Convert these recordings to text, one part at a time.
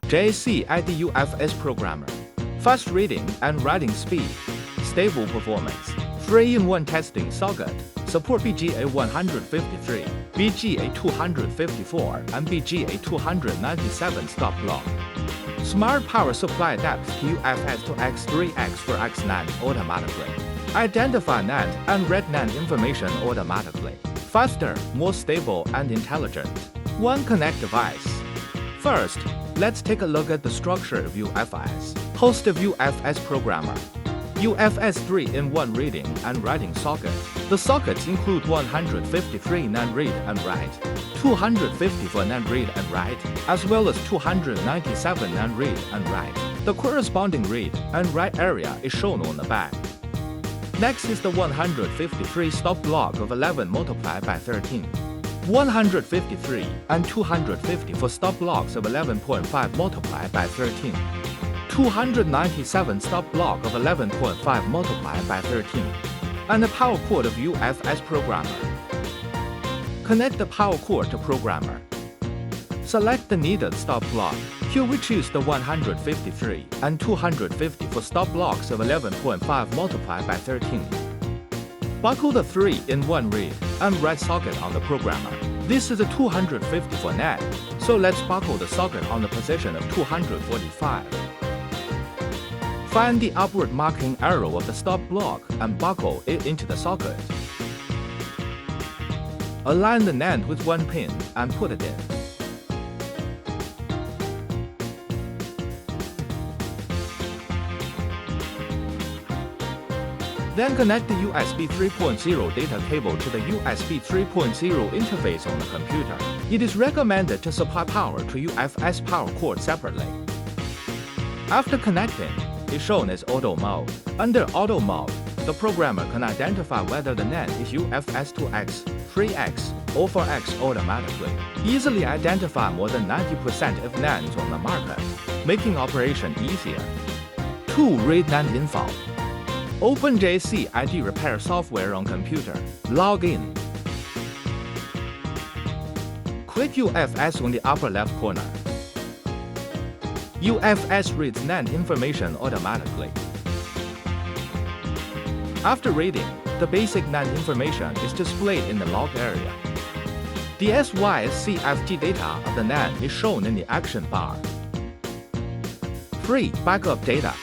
Jcid Ufs Programmer. Fast reading and writing speed. Stable performance. 3-in-1 testing socket. Support BGA 153, BGA 254, and BGA 297 stop block. Smart power supply adapts to UFS2.X 3X for X Nand automatically. Identify Nand and read Nand information automatically. Faster, more stable, and intelligent. One connect device. First, let's take a look at the structure of UFS. Host of UFS Programmer. UFS 3-in-1 reading and writing socket. The sockets include 153 Nand read and write, 250 for Nand read and write, as well as 297 Nand read and write. The corresponding read and write area is shown on the back. Next is the 153 stop block of 11 multiplied by 13. 153 and 250 for stop blocks of 11.5 multiplied by 13. 297 stop block of 11.5 multiplied by 13. And the power cord of UFS Programmer. Connect the power cord to Programmer. Select the needed stop block. Here we choose the 153 and 250 for stop blocks of 11.5 multiplied by 13. Buckle the 3-in-1 read and write socket on the Programmer. This is a 250 for Nand, so let's buckle the socket on the position of 245. Find the upward marking arrow of the stop block and buckle it into the socket. Align the Nand with one pin and put it in. Then connect the USB 3.0 data cable to the USB 3.0 interface on the computer. It is recommended to supply power to UFS power cord separately. After connecting, is shown as Auto Mode. Under Auto Mode, the programmer can identify whether the Nand is UFS2.X, 3X, or 4X automatically. Easily identify more than 90% of Nands on the market, making operation easier. 2. Read Nand info. Open Jcid Repair software on computer. Log in. Click UFS on the upper left corner. UFS reads Nand information automatically. After reading, the basic Nand information is displayed in the log area. The SYSCFG data of the Nand is shown in the action bar. 3. Backup data.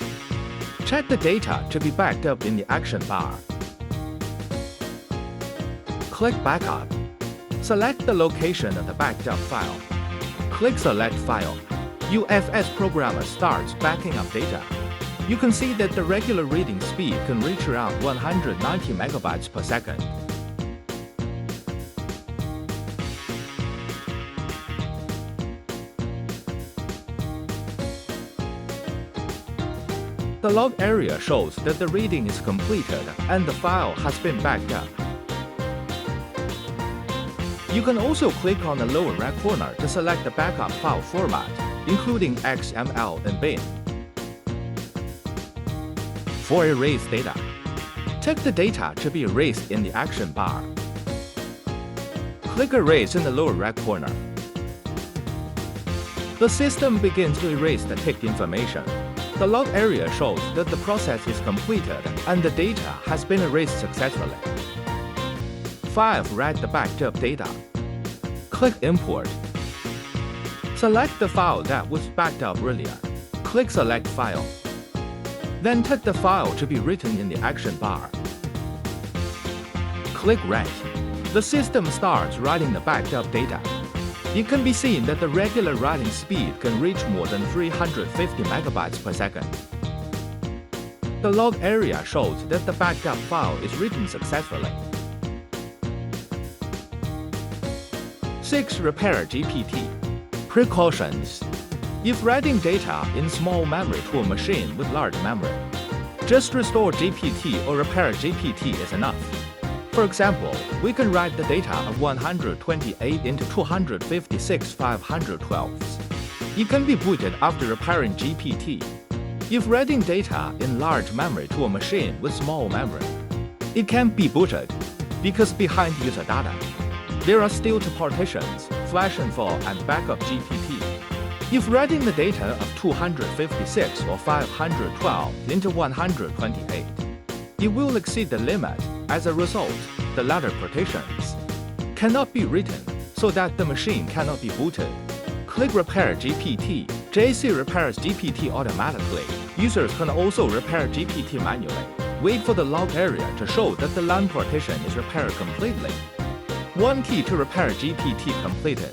Check the data to be backed up in the action bar. Click Backup. Select the location of the backed up file. Click Select File. UFS Programmer starts backing up data. You can see that the regular reading speed can reach around 190 megabytes per second. The log area shows that the reading is completed and the file has been backed up. You can also click on the lower right corner to select the backup file format, including XML and bin. 4. Erase data. Check the data to be erased in the action bar. Click Erase in the lower right corner. The system begins to erase the ticked information. The log area shows that the process is completed and the data has been erased successfully. 5. Write the backed up data. Click Import. Select the file that was backed up earlier. Click Select File. Then check the file to be written in the action bar. Click Write. The system starts writing the backed up data. It can be seen that the regular writing speed can reach more than 350 megabytes per second. The log area shows that the backed up file is written successfully. 6. Repair GPT. Precautions. If writing data in small memory to a machine with large memory, just restore GPT or repair GPT is enough. For example, we can write the data of 128 into 256 512s. It can be booted after repairing GPT. If writing data in large memory to a machine with small memory, it can't be booted because behind user data. There are still two partitions, flash info and backup GPT. If writing the data of 256 or 512 into 128, it will exceed the limit. As a result, the latter partitions cannot be written, so that the machine cannot be booted. Click Repair GPT. Jcid repairs GPT automatically. Users can also repair GPT manually. Wait for the log area to show that the LAN partition is repaired completely. One key to repair GPT completed.